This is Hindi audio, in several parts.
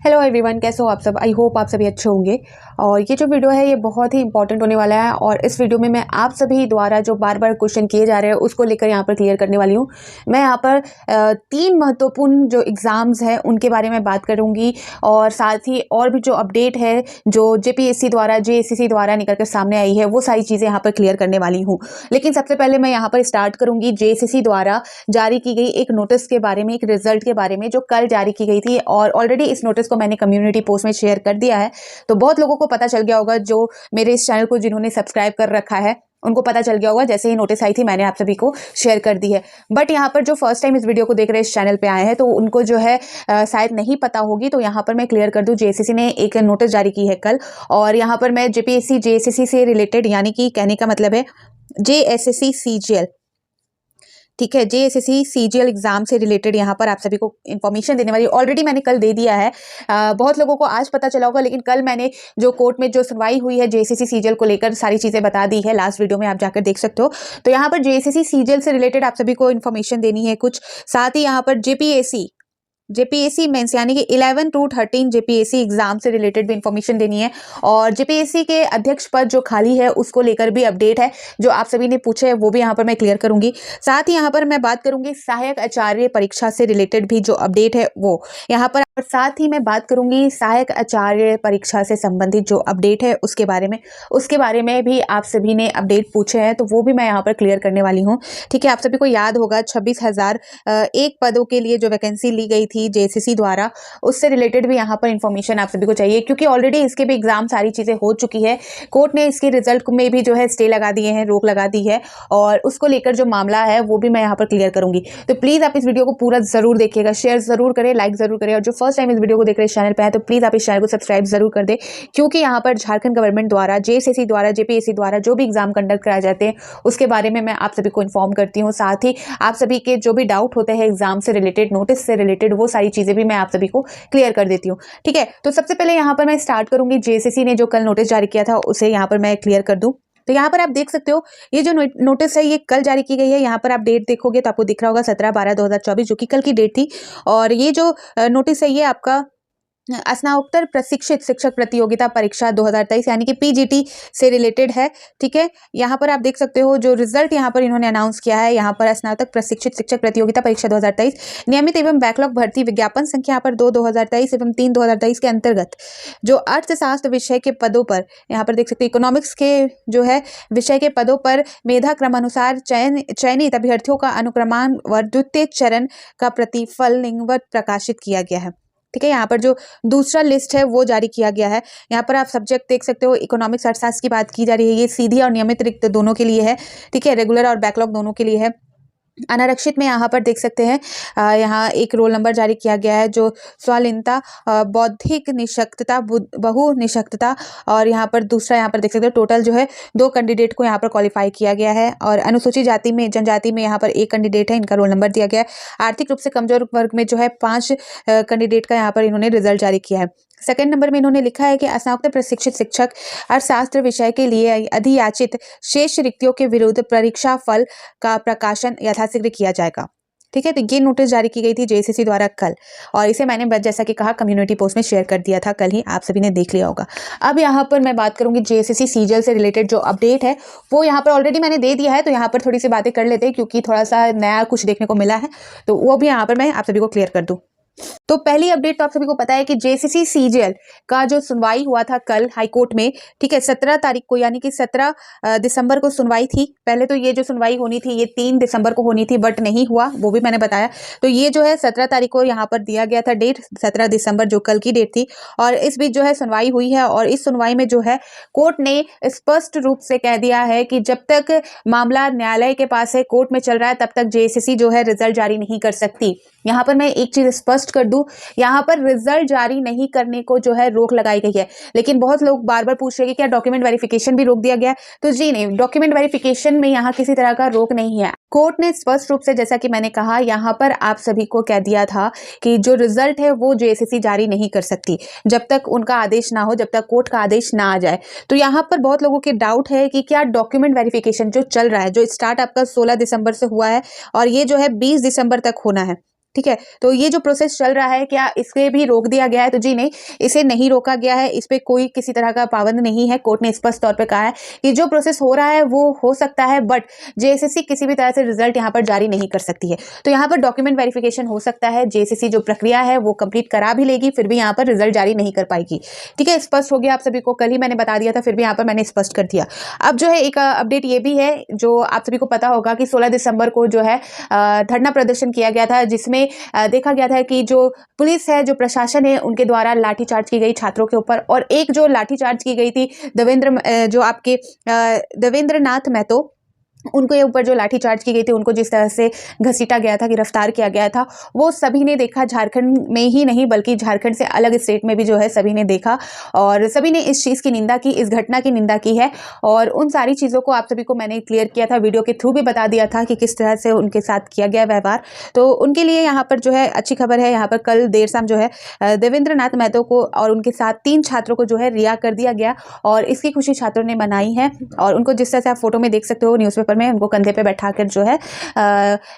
हेलो एवरीवन, कैसे हो आप सब। आई होप आप सभी अच्छे होंगे। और ये जो वीडियो है ये बहुत ही इंपॉर्टेंट होने वाला है और इस वीडियो में मैं आप सभी द्वारा जो बार बार क्वेश्चन किए जा रहे हैं उसको लेकर यहाँ पर क्लियर करने वाली हूँ। मैं यहाँ पर 3 महत्वपूर्ण जो एग्ज़ाम्स हैं उनके बारे में बात करूँगी और साथ ही और भी जो अपडेट है जो जेपीएससी द्वारा जेएसएससी द्वारा निकल कर सामने आई है वो सारी चीज़ें यहाँ पर क्लियर करने वाली हूँ। लेकिन सबसे पहले मैं यहाँ पर स्टार्ट करूँगी जेएसएससी द्वारा जारी की गई एक नोटिस के बारे में, एक रिजल्ट के बारे में जो कल जारी की गई थी। और ऑलरेडी इस नोटिस को मैंने कम्युनिटी पोस्ट में शेयर कर दिया है, तो बहुत लोगों को पता चल गया होगा। जो मेरे इस चैनल को जिन्होंने सब्सक्राइब कर रखा है उनको पता चल गया होगा, जैसे ही नोटिस आई थी मैंने आप सभी को शेयर कर दी है। बट यहाँ पर जो फर्स्ट टाइम इस वीडियो को देख रहे हैं, इस चैनल पे आए हैं, तो उनको जो है शायद नहीं पता होगी, तो यहाँ पर मैं क्लियर कर दूं। जेएसएससी ने एक नोटिस जारी की है कल और यहाँ पर मैं जेपीएससी जेएसएससी से रिलेटेड, यानी कि कहने का मतलब है जेएसएससी सीजीएल, ठीक है, जेएसएससी सीजीएल एग्जाम से रिलेटेड यहाँ पर आप सभी को इन्फॉर्मेशन देने वाली। ऑलरेडी मैंने कल दे दिया है, बहुत लोगों को आज पता चला होगा, लेकिन कल मैंने जो कोर्ट में जो सुनवाई हुई है जेएसएससी सीजीएल को लेकर सारी चीज़ें बता दी है। लास्ट वीडियो में आप जाकर देख सकते हो। तो यहाँ पर जेएसएससी सीजीएल से रिलेटेड आप सभी को इन्फॉर्मेशन देनी है कुछ। साथ ही यहाँ पर जेपीएससी मेंस यानी कि 11 to 13 जेपीएससी एग्जाम से रिलेटेड भी इंफॉर्मेशन देनी है। और जेपीएससी के अध्यक्ष पद जो खाली है उसको लेकर भी अपडेट है, जो आप सभी ने पूछे है वो भी यहाँ पर मैं क्लियर करूंगी। साथ ही यहाँ पर मैं बात करूंगी सहायक आचार्य परीक्षा से रिलेटेड भी जो अपडेट है वो यहाँ पर। और साथ ही मैं बात करूंगी सहायक आचार्य परीक्षा से संबंधित जो अपडेट है उसके बारे में भी आप सभी ने अपडेट पूछे हैं, तो वो भी मैं यहाँ पर क्लियर करने वाली हूँ। ठीक है, आप सभी को याद होगा 26,001 पदों के लिए जो वैकेंसी ली गई थी जेएसएससी द्वारा, उससे रिलेटेड भी यहाँ पर इंफॉर्मेशन आप सभी को चाहिए, क्योंकि ऑलरेडी इसके भी एग्जाम सारी चीज़ें हो चुकी है। कोर्ट ने इसके रिजल्ट में भी जो है स्टे लगा दिए हैं, रोक लगा दी है, और उसको लेकर जो मामला है वो भी मैं यहाँ पर क्लियर करूंगी। तो प्लीज़ आप इस वीडियो को पूरा जरूर देखिएगा, शेयर जरूर करें, लाइक जरूर करें। और जो फर्स्ट टाइम इस वीडियो को देख रहे हैं चैनल पे है तो प्लीज़ आप इस चैनल को सब्सक्राइब जरूर कर दे, क्योंकि यहाँ पर झारखंड गवर्नमेंट द्वारा जेएसएससी द्वारा जेपीएससी द्वारा जो भी एग्जाम कंडक्ट कराए जाते हैं उसके बारे में मैं आप सभी को इन्फॉर्म करती हूँ। साथ ही आप सभी के जो भी डाउट होते हैं एग्जाम से रिलेटेड, नोटिस से रिलेटेड, वो सारी चीज़ें भी मैं आप सभी को क्लियर कर देती हूँ। ठीक है, तो सबसे पहले यहाँ पर मैं स्टार्ट करूंगी जेएसएससी ने जो कल नोटिस जारी किया था उसे यहाँ पर मैं क्लियर कर दूं। तो यहाँ पर आप देख सकते हो ये जो नोटिस है ये कल जारी की गई है। यहाँ पर आप डेट देखोगे तो आपको दिख रहा होगा 17/12/2024, जो कि कल की डेट थी। और ये जो नोटिस है ये आपका स्नातकोत्तर प्रशिक्षित शिक्षक प्रतियोगिता परीक्षा 2023 यानी कि पीजीटी से रिलेटेड है। ठीक है, यहाँ पर आप देख सकते हो जो रिजल्ट यहाँ पर इन्होंने अनाउंस किया है। यहाँ पर स्नातक प्रशिक्षित शिक्षक प्रतियोगिता परीक्षा 2023 नियमित एवं बैकलॉग भर्ती विज्ञापन संख्या यहाँ पर 2/2023 एवं 3/2023 के अंतर्गत जो अर्थशास्त्र विषय के पदों पर, यहाँ पर देख सकते हो इकोनॉमिक्स के जो है विषय के पदों पर मेधा क्रमानुसार चयनित अभ्यर्थियों का अनुक्रमान व द्वितीय चरण का प्रतिफल लिंगवत प्रकाशित किया गया है। ठीक है, यहाँ पर जो दूसरा लिस्ट है वो जारी किया गया है। यहाँ पर आप सब्जेक्ट देख सकते हो, इकोनॉमिक्स अर्थशास्त्र की बात की जा रही है। ये सीधी और नियमित रिक्त दोनों के लिए है। ठीक है, रेगुलर और बैकलॉग दोनों के लिए है। अनारक्षित में यहाँ पर देख सकते हैं यहाँ एक रोल नंबर जारी किया गया है जो स्वाधीनता, बौद्धिक निशक्तता, बहु निशक्तता, और यहाँ पर दूसरा यहाँ पर देख सकते हैं टोटल जो है 2 कैंडिडेट को यहाँ पर क्वालिफाई किया गया है। और अनुसूचित जाति में जनजाति में यहाँ पर 1 कैंडिडेट है, इनका रोल नंबर दिया गया है। आर्थिक रूप से कमजोर वर्ग में जो है 5 कैंडिडेट का यहाँ पर इन्होंने रिजल्ट जारी किया है। सेकंड नंबर में इन्होंने लिखा है कि स्नातकोत्तर प्रशिक्षित शिक्षक अर्थशास्त्र विषय के लिए अधियाचित शेष रिक्तियों के विरुद्ध परीक्षा फल का प्रकाशन यथाशीघ्र किया जाएगा। ठीक है, तो ये नोटिस जारी की गई थी जेएसएससी द्वारा कल, और इसे मैंने जैसा कि कहा कम्युनिटी पोस्ट में शेयर कर दिया था कल ही, आप सभी ने देख लिया होगा। अब यहाँ पर मैं बात करूंगी जेएसएससी सीजीएल से रिलेटेड जो अपडेट है वो यहाँ पर ऑलरेडी मैंने दे दिया है, तो यहाँ पर थोड़ी सी बातें कर लेते हैं क्योंकि थोड़ा सा नया कुछ देखने को मिला है, तो वो भी यहाँ पर मैं आप सभी को क्लियर कर दूँ। तो पहली अपडेट तो आप सभी को पता है कि जेएसएससी सीजीएल का जो सुनवाई हुआ था कल हाईकोर्ट में, ठीक है, 17 तारीख को, यानी कि 17 दिसंबर को सुनवाई थी। पहले तो ये जो सुनवाई होनी थी ये 3 दिसंबर को होनी थी, बट नहीं हुआ, वो भी मैंने बताया। तो ये जो है 17 तारीख को यहाँ पर दिया गया था डेट, 17 दिसंबर जो कल की डेट थी। और इस बीच जो है सुनवाई हुई है, और इस सुनवाई में जो है कोर्ट ने स्पष्ट रूप से कह दिया है कि जब तक मामला न्यायालय के पास है, कोर्ट में चल रहा है, तब तक जेएसएससी जो है रिजल्ट जारी नहीं कर सकती। यहाँ पर मैं एक चीज स्पष्ट कर दूं, यहाँ पर रिजल्ट जारी नहीं करने को जो है रोक लगाई गई है। लेकिन बहुत लोग बार बार पूछ रहे हैं कि क्या डॉक्यूमेंट वेरिफिकेशन भी रोक दिया गया है, तो जी नहीं, डॉक्यूमेंट वेरिफिकेशन में यहाँ किसी तरह का रोक नहीं है। कोर्ट ने स्पष्ट रूप से, जैसा कि मैंने कहा, यहाँ पर आप सभी को कह दिया था कि जो रिजल्ट है वो जेएसएससी जारी नहीं कर सकती जब तक उनका आदेश ना हो, जब तक कोर्ट का आदेश ना आ जाए। तो यहाँ पर बहुत लोगों के डाउट है कि क्या डॉक्यूमेंट वेरिफिकेशन जो चल रहा है, जो स्टार्ट आपका 16 दिसंबर से हुआ है और ये जो है 20 दिसंबर तक होना है, ठीक है, तो ये जो प्रोसेस चल रहा है क्या इसे भी रोक दिया गया है? तो जी नहीं, इसे नहीं रोका गया है, इस पे कोई किसी तरह का पाबंद नहीं है। कोर्ट ने स्पष्ट तौर पे कहा है कि जो प्रोसेस हो रहा है वो हो सकता है, बट जेएसएससी किसी भी तरह से रिजल्ट यहाँ पर जारी नहीं कर सकती है। तो यहाँ पर डॉक्यूमेंट वेरिफिकेशन हो सकता है, जेएसएससी जो प्रक्रिया है वो कंप्लीट करा भी लेगी, फिर भी यहाँ पर रिजल्ट जारी नहीं कर पाएगी। ठीक है, स्पष्ट हो गया आप सभी को, कल ही मैंने बता दिया था, फिर भी यहाँ पर मैंने स्पष्ट कर दिया। अब जो है एक अपडेट ये भी है, जो आप सभी को पता होगा कि 16 दिसंबर को जो है धरना प्रदर्शन किया गया था, जिसमें देखा गया था कि जो पुलिस है, जो प्रशासन है, उनके द्वारा लाठीचार्ज की गई छात्रों के ऊपर। और एक जो लाठीचार्ज की गई थी देवेंद्र नाथ महतो, उनके ऊपर जो लाठीचार्ज की गई थी, उनको जिस तरह से घसीटा गया था, गिरफ्तार किया गया था, वो सभी ने देखा। झारखंड में ही नहीं बल्कि झारखंड से अलग स्टेट में भी जो है सभी ने देखा, और सभी ने इस चीज़ की निंदा की, इस घटना की निंदा की है। और उन सारी चीज़ों को आप सभी को मैंने क्लियर किया था, वीडियो के थ्रू भी बता दिया था कि किस तरह से उनके साथ किया गया व्यवहार। तो उनके लिए यहाँ पर जो है अच्छी खबर है, यहाँ पर कल देर शाम जो है देवेंद्र नाथ महतो को और उनके साथ 3 छात्रों को जो है रिहा कर दिया गया, और इसकी खुशी छात्रों ने मनाई है। और उनको जिस तरह से आप फोटो में देख सकते हो, न्यूज़पेपर में उनको कंधे पे बैठाकर जो है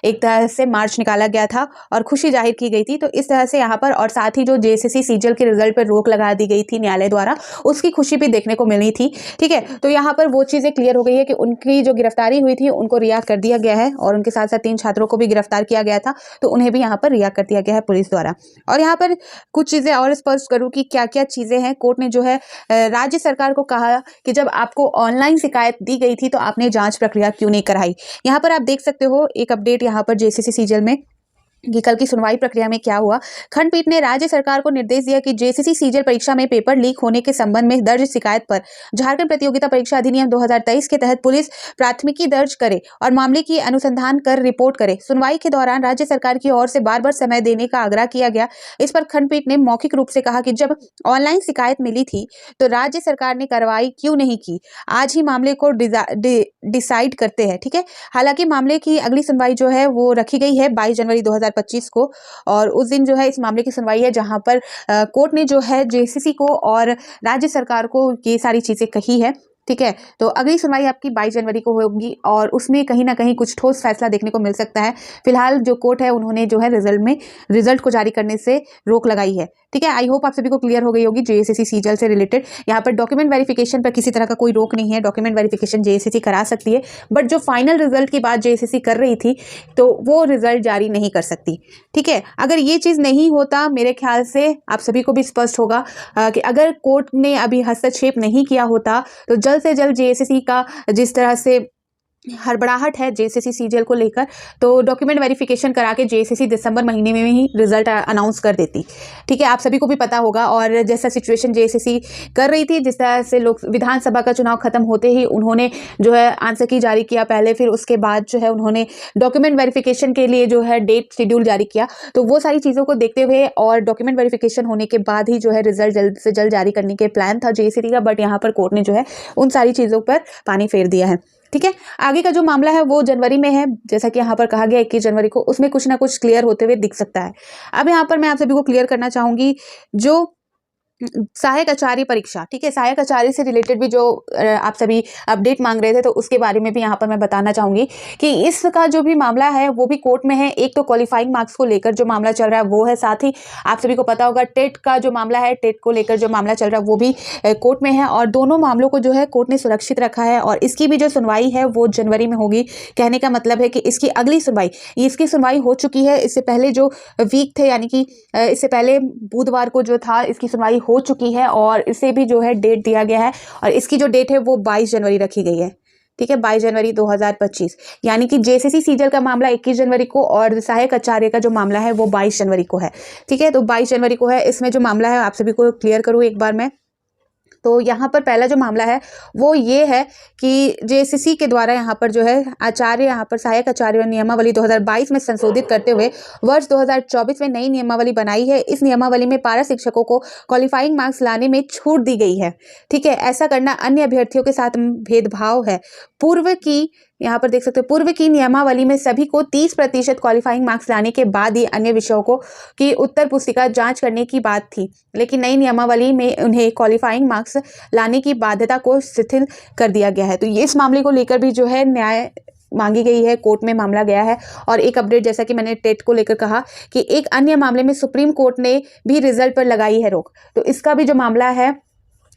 एक तरह से मार्च निकाला गया था और खुशी जाहिर की गई थी। तो इस तरह से यहाँ पर, और साथ ही जो जेएसएससी सीजीएल के रिजल्ट पर रोक लगा दी गई थी न्यायालय द्वारा, उसकी खुशी भी देखने को मिली थी। ठीक है, तो यहाँ पर वो चीज़ें क्लियर हो गई है कि उनकी जो गिरफ्तारी हुई थी उनको रिहा कर दिया गया है, और उनके साथ साथ 3 छात्रों को भी गिरफ्तार किया गया था, तो उन्हें भी यहाँ पर रिहा कर दिया गया है पुलिस द्वारा। और यहाँ पर कुछ चीज़ें और स्पष्ट करूँ कि क्या क्या चीज़ें हैं। कोर्ट ने जो है राज्य सरकार को कहा कि जब आपको ऑनलाइन शिकायत दी गई थी तो आपने जांच प्रक्रिया क्यों नहीं कराई। यहाँ पर आप देख सकते हो एक अपडेट यहाँ पर जेएसएससी सीजीएल में कि कल की सुनवाई प्रक्रिया में क्या हुआ। खंडपीठ ने राज्य सरकार को निर्देश दिया कि जेएसएससी सीजीएल परीक्षा में पेपर लीक होने के संबंध में दर्ज शिकायत पर झारखंड प्रतियोगिता परीक्षा अधिनियम 2023 के तहत पुलिस प्राथमिकी दर्ज करे और मामले की अनुसंधान कर रिपोर्ट करे। सुनवाई के दौरान राज्य सरकार की ओर से बार बार समय देने का आग्रह किया गया। इस पर खंडपीठ ने मौखिक रूप से कहा कि जब ऑनलाइन शिकायत मिली थी तो राज्य सरकार ने कार्रवाई क्यों नहीं की, आज ही मामले को डिसाइड करते हैं। ठीक है, हालांकि मामले की अगली सुनवाई जो है वो रखी गई है 22 जनवरी 2025 को, और उस दिन जो है इस मामले की सुनवाई है, जहां पर कोर्ट ने जो है जेएसएससी को और राज्य सरकार को ये सारी चीजें कही है। ठीक है, तो अगली सुनवाई आपकी 22 जनवरी को होगी, और उसमें कहीं ना कहीं कुछ ठोस फैसला देखने को मिल सकता है। फिलहाल जो कोर्ट है उन्होंने जो है रिजल्ट को जारी करने से रोक लगाई है। ठीक है, आई होप आप सभी को क्लियर हो गई होगी जेएसएससी सीजीएल से रिलेटेड। यहाँ पर डॉक्यूमेंट वेरिफिकेशन पर किसी तरह का कोई रोक नहीं है, डॉक्यूमेंट वेरिफिकेशन जेएसएससी करा सकती है, बट जो फाइनल रिजल्ट की बात जेएसएससी कर रही थी तो वो रिजल्ट जारी नहीं कर सकती। ठीक है, अगर ये चीज़ नहीं होता, मेरे ख्याल से आप सभी को भी स्पष्ट होगा कि अगर कोर्ट ने अभी हस्तक्षेप नहीं किया होता तो जल्द से जल्द जेएसएससी का जिस तरह से हड़बड़ाहट है जेएसएससी सीजीएल को लेकर, तो डॉक्यूमेंट वेरिफिकेशन करा के जेएसएससी दिसंबर महीने में ही रिजल्ट अनाउंस कर देती। ठीक है, आप सभी को भी पता होगा, और जैसा सिचुएशन जेएसएससी कर रही थी, जिस तरह से लोग विधानसभा का चुनाव खत्म होते ही उन्होंने जो है आंसर की जारी किया पहले, फिर उसके बाद जो है उन्होंने डॉक्यूमेंट वेरिफिकेशन के लिए जो है डेट शेड्यूल जारी किया। तो वो सारी चीज़ों को देखते हुए और डॉक्यूमेंट वेरिफिकेशन होने के बाद ही जो है रिजल्ट जल्द से जल्द जारी करने के प्लान था जेएसएससी का, बट यहाँ पर कोर्ट ने जो है उन सारी चीज़ों पर पानी फेर दिया है। ठीक है, आगे का जो मामला है वो जनवरी में है, जैसा कि यहाँ पर कहा गया 21 जनवरी को, उसमें कुछ ना कुछ क्लियर होते हुए दिख सकता है। अब यहाँ पर मैं आप सभी को क्लियर करना चाहूंगी जो सहायक आचार्य परीक्षा। ठीक है, सहायक आचार्य से रिलेटेड भी जो आप सभी अपडेट मांग रहे थे, तो उसके बारे में भी यहाँ पर मैं बताना चाहूंगी कि इसका जो भी मामला है वो भी कोर्ट में है। एक तो क्वालिफाइंग मार्क्स को लेकर जो मामला चल रहा है वो है, साथ ही आप सभी को पता होगा टेट का जो मामला है, टेट को लेकर जो मामला चल रहा है वो भी कोर्ट में है, और दोनों मामलों को जो है कोर्ट ने सुरक्षित रखा है, और इसकी भी जो सुनवाई है वो जनवरी में होगी। कहने का मतलब है कि इसकी अगली सुनवाई, इसकी सुनवाई हो चुकी है, इससे पहले जो वीक थे, यानी कि इससे पहले बुधवार को जो था इसकी सुनवाई हो चुकी है, और इसे भी जो है डेट दिया गया है, और इसकी जो डेट है वो 22 जनवरी रखी गई है। ठीक है, 22 जनवरी 2025, यानी कि जेएसएससी सीजीएल का मामला 21 जनवरी को और सहायक आचार्य का जो मामला है वो 22 जनवरी को है। ठीक है, तो 22 जनवरी को है। इसमें जो मामला है आप सभी को क्लियर करूँ एक बार मैं, तो यहाँ पर पहला जो मामला है वो ये है कि जेएसएससी के द्वारा यहाँ पर जो है आचार्य, यहाँ पर सहायक आचार्य नियमावली 2022 में संशोधित करते हुए वर्ष 2024 में नई नियमावली बनाई है। इस नियमावली में पारा शिक्षकों को क्वालिफाइंग मार्क्स लाने में छूट दी गई है। ठीक है, ऐसा करना अन्य अभ्यर्थियों के साथ भेदभाव है। पूर्व की, यहाँ पर देख सकते हैं, पूर्व की नियमावली में सभी को 30% क्वालिफाइंग मार्क्स लाने के बाद ही अन्य विषयों को की उत्तर पुस्तिका जांच करने की बात थी, लेकिन नई नियमावली में उन्हें क्वालिफाइंग मार्क्स लाने की बाध्यता को शिथिल कर दिया गया है। तो ये इस मामले को लेकर भी जो है मांगी गई है, कोर्ट में मामला गया है। और एक अपडेट, जैसा कि मैंने टेट को लेकर कहा कि एक अन्य मामले में सुप्रीम कोर्ट ने भी रिजल्ट पर लगाई है रोक। तो इसका भी जो मामला है,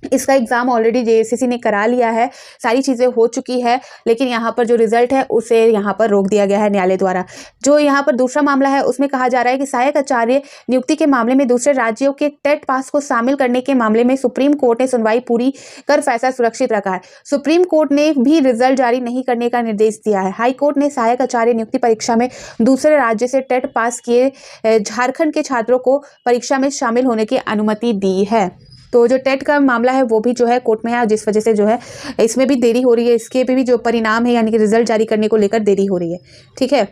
इसका एग्ज़ाम ऑलरेडी जेएसएससी ने करा लिया है, सारी चीज़ें हो चुकी है, लेकिन यहाँ पर जो रिजल्ट है उसे यहाँ पर रोक दिया गया है न्यायालय द्वारा। जो यहाँ पर दूसरा मामला है उसमें कहा जा रहा है कि सहायक आचार्य नियुक्ति के मामले में दूसरे राज्यों के टेट पास को शामिल करने के मामले में सुप्रीम कोर्ट ने सुनवाई पूरी कर फैसला सुरक्षित रखा है। सुप्रीम कोर्ट ने भी रिजल्ट जारी नहीं करने का निर्देश दिया है। हाईकोर्ट ने सहायक आचार्य नियुक्ति परीक्षा में दूसरे राज्य से टेट पास किए झारखंड के छात्रों को परीक्षा में शामिल होने की अनुमति दी है। तो जो टेट का मामला है वो भी जो है कोर्ट में है, जिस वजह से जो है इसमें भी देरी हो रही है, इसके भी जो परिणाम है यानी कि रिजल्ट जारी करने को लेकर देरी हो रही है। ठीक है,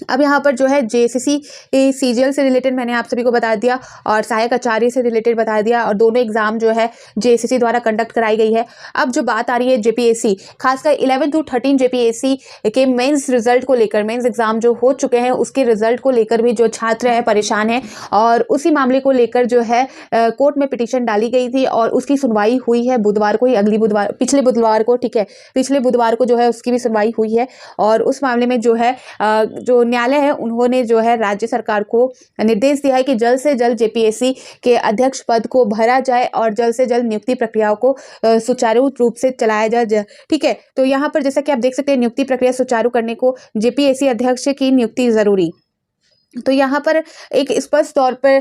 अब यहाँ पर जो है जेएसएससी सीजीएल से रिलेटेड मैंने आप सभी को बता दिया और सहायक आचार्य से रिलेटेड बता दिया, और दोनों एग्जाम जो है जेएसएससी द्वारा कंडक्ट कराई गई है। अब जो बात आ रही है जेपीएससी, खासकर 11 to 13 जेपीएससी के मेंस रिजल्ट को लेकर, मेंस एग्जाम जो हो चुके हैं उसके रिजल्ट को लेकर भी जो छात्र हैं परेशान हैं, और उसी मामले को लेकर जो है कोर्ट में पिटीशन डाली गई थी और उसकी सुनवाई हुई है बुधवार को ही, अगली बुधवार, पिछले बुधवार को। ठीक है, पिछले बुधवार को जो है उसकी भी सुनवाई हुई है, और उस मामले में जो है जो न्यायालय है उन्होंने जो है राज्य सरकार को निर्देश दिया है कि जल्द से जल्द जेपीएससी के अध्यक्ष पद को भरा जाए और जल्द से जल्द नियुक्ति प्रक्रियाओं को सुचारू रूप से चलाया जाए। ठीक है, तो यहाँ पर जैसा कि आप देख सकते हैं नियुक्ति प्रक्रिया सुचारू करने को जेपीएससी अध्यक्ष की नियुक्ति जरूरी। तो यहाँ पर एक स्पष्ट तौर पर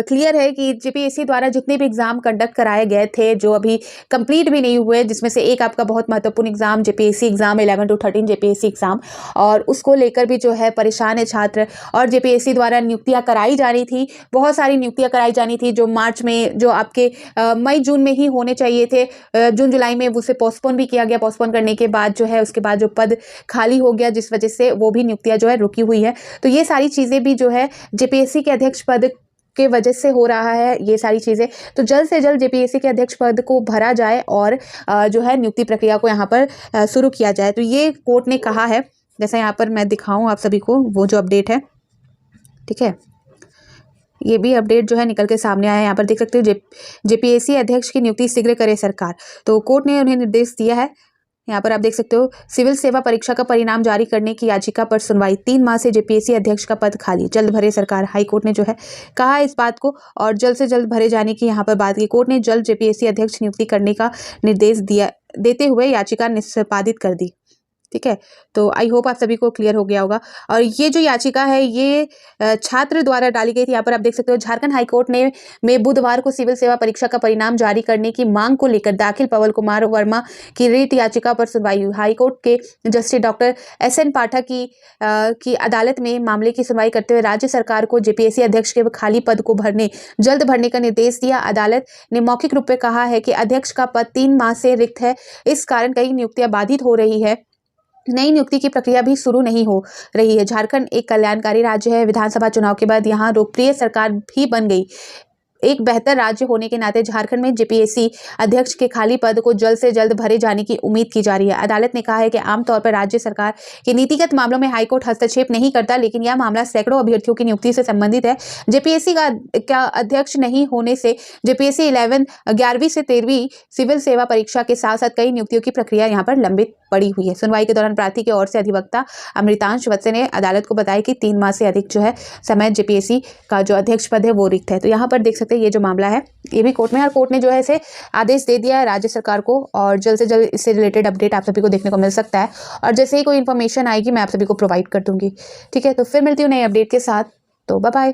क्लियर है कि जेपीएससी द्वारा जितने भी एग्जाम कंडक्ट कराए गए थे जो अभी कंप्लीट भी नहीं हुए, जिसमें से एक आपका बहुत महत्वपूर्ण exam JPSC exam 11 to 13 JPSC exam, और उसको लेकर भी जो है परेशान है छात्र। और जेपीएससी द्वारा नियुक्तियां कराई जानी थी, बहुत सारी नियुक्तियां कराई जानी थी जो मार्च में, जो आपके मई जून में ही होने चाहिए थे, जून जुलाई में उसे पोस्टपोन भी किया गया। पोस्टपोन करने के बाद जो है उसके बाद जो पद खाली हो गया, जिस वजह से वो भी नियुक्तियां जो है रुकी हुई है। तो ये सारी चीज़ें भी जो है जेपीएससी के अध्यक्ष पद के वजह से हो रहा है, ये सारी चीज़ें। तो जल्द से जल्द जेपीएससी के अध्यक्ष पद को भरा जाए और जो है नियुक्ति प्रक्रिया को यहाँ पर शुरू किया जाए। तो ये कोर्ट ने कहा है, जैसा यहाँ पर मैं दिखाऊं आप सभी को वो जो अपडेट है। ठीक है, ये भी अपडेट जो है निकल के सामने आया है। यहाँ पर देख सकते हो जेपीएससी अध्यक्ष की नियुक्ति शीघ्र करे सरकार। तो कोर्ट ने उन्हें निर्देश दिया है। यहाँ पर आप देख सकते हो सिविल सेवा परीक्षा का परिणाम जारी करने की याचिका पर सुनवाई, 3 माह से जेपीएससी अध्यक्ष का पद खाली, जल्द भरे सरकार। हाईकोर्ट ने जो है कहा है इस बात को, और जल्द से जल्द भरे जाने की यहाँ पर बात की। कोर्ट ने जल्द जेपीएससी अध्यक्ष नियुक्ति करने का निर्देश देते हुए याचिका निष्पादित कर दी। ठीक है, तो आई होप आप सभी को क्लियर हो गया होगा। और ये जो याचिका है ये छात्र द्वारा डाली गई थी। यहाँ पर आप देख सकते हो झारखंड हाईकोर्ट ने में बुधवार को सिविल सेवा परीक्षा का परिणाम जारी करने की मांग को लेकर दाखिल पवन कुमार वर्मा की रिट याचिका पर सुनवाई हुई। हाईकोर्ट के जस्टिस डॉक्टर SN पाठक की अदालत में मामले की सुनवाई करते हुए राज्य सरकार को जेपीएससी अध्यक्ष के खाली पद को जल्द भरने का निर्देश दिया। अदालत ने मौखिक रूप में कहा है कि अध्यक्ष का पद 3 माह से रिक्त है, इस कारण कई नियुक्तियां बाधित हो रही है, नई नियुक्ति की प्रक्रिया भी शुरू नहीं हो रही है। झारखंड एक कल्याणकारी राज्य है, विधानसभा चुनाव के बाद यहाँ लोकप्रिय सरकार भी बन गई। एक बेहतर राज्य होने के नाते झारखंड में जेपीएससी अध्यक्ष के खाली पद को जल्द से जल्द भरे जाने की उम्मीद की जा रही है। अदालत ने कहा है कि आमतौर पर राज्य सरकार के नीतिगत मामलों में हाईकोर्ट हस्तक्षेप नहीं करता, लेकिन यह मामला सैकड़ों अभ्यर्थियों की नियुक्ति से संबंधित है। जेपीएससी का अध्यक्ष नहीं होने से जेपीएससी 11वीं से 13वीं सिविल सेवा परीक्षा के साथ साथ कई नियुक्तियों की प्रक्रिया यहाँ पर लंबित पड़ी हुई है। सुनवाई के दौरान प्रार्थी की ओर से अधिवक्ता अमृतांश वत्स ने अदालत को बताया कि 3 माह से अधिक जो है समय जेपीएससी का जो अध्यक्ष पद है वो रिक्त है। तो यहाँ पर देख सकते हैं ये जो मामला है ये भी कोर्ट में, और कोर्ट ने जो है इसे आदेश दे दिया है राज्य सरकार को, और जल्द से जल्द इससे रिलेटेड अपडेट आप सभी को देखने को मिल सकता है। और जैसे ही कोई इन्फॉर्मेशन आएगी मैं आप सभी को प्रोवाइड कर दूंगी। ठीक है, तो फिर मिलती हूँ नई अपडेट के साथ। तो बाय बाय।